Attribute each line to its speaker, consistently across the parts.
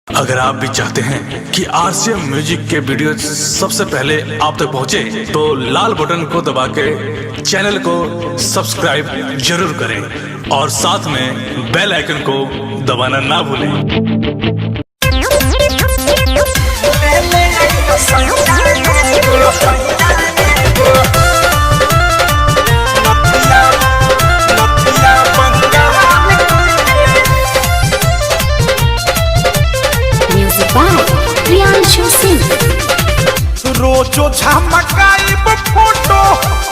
Speaker 1: अगर आप भी चाहते हैं कि आरसीएम म्यूजिक के वीडियो सबसे पहले आप तक पहुंचे, तो लाल बटन को दबा के चैनल को सब्सक्राइब जरूर करें और साथ में बेल आइकन को दबाना ना भूलें।
Speaker 2: रोजो झमकाइब फोटो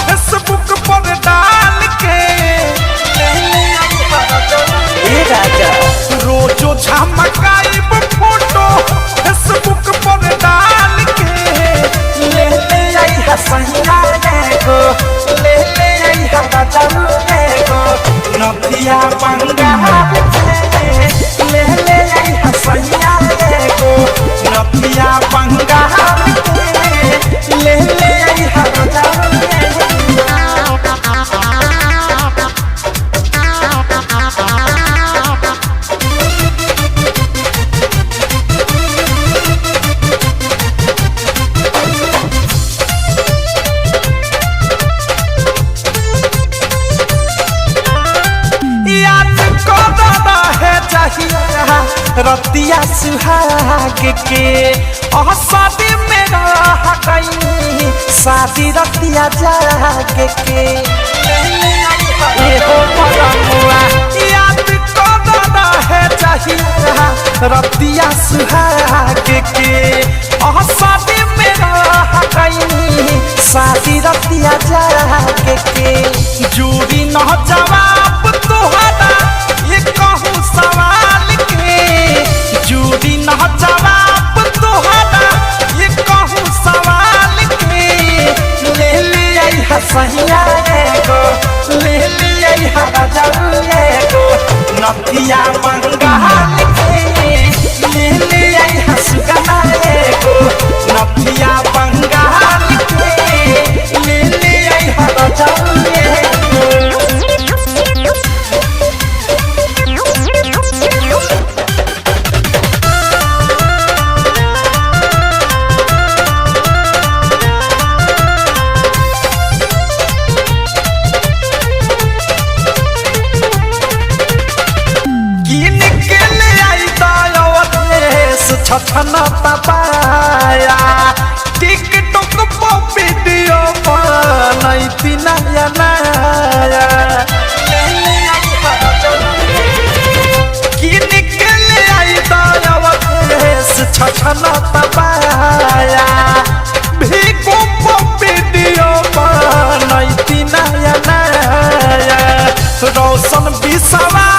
Speaker 2: फेसबुक पर डाल के रोजो झमकाइब फोटो फेसबुक पर डाल के ले ले आई हसैया को ले ले आई हजारू को नदिया बंगाल ले ले आई हसैया को नदिया बंगाल ले ले आई हजारू रतिया सुहाग के शादी में रह गई शादी रतिया जाग के याद है चाहिए रतिया सुहाग के शादी में रह गई शादी रतिया जाग के जूरी न जवाब तुहरा ये कहूँ सवाल जूरी न जवाब तुहरा ये कहूँ सवाल के ले ले आई हसैया को ले ले आई हजारू को नदिया बंगाल के ले ले आई हसुगना को नदिया बंगाल के ले ले आई हजारू छछना तपाया टिकटॉक पर वीडियो बनैती नया नया कि निकले आई दयावत छछना तपाया भीको पर वीडियो बनैती नया नया रोशन बिसवा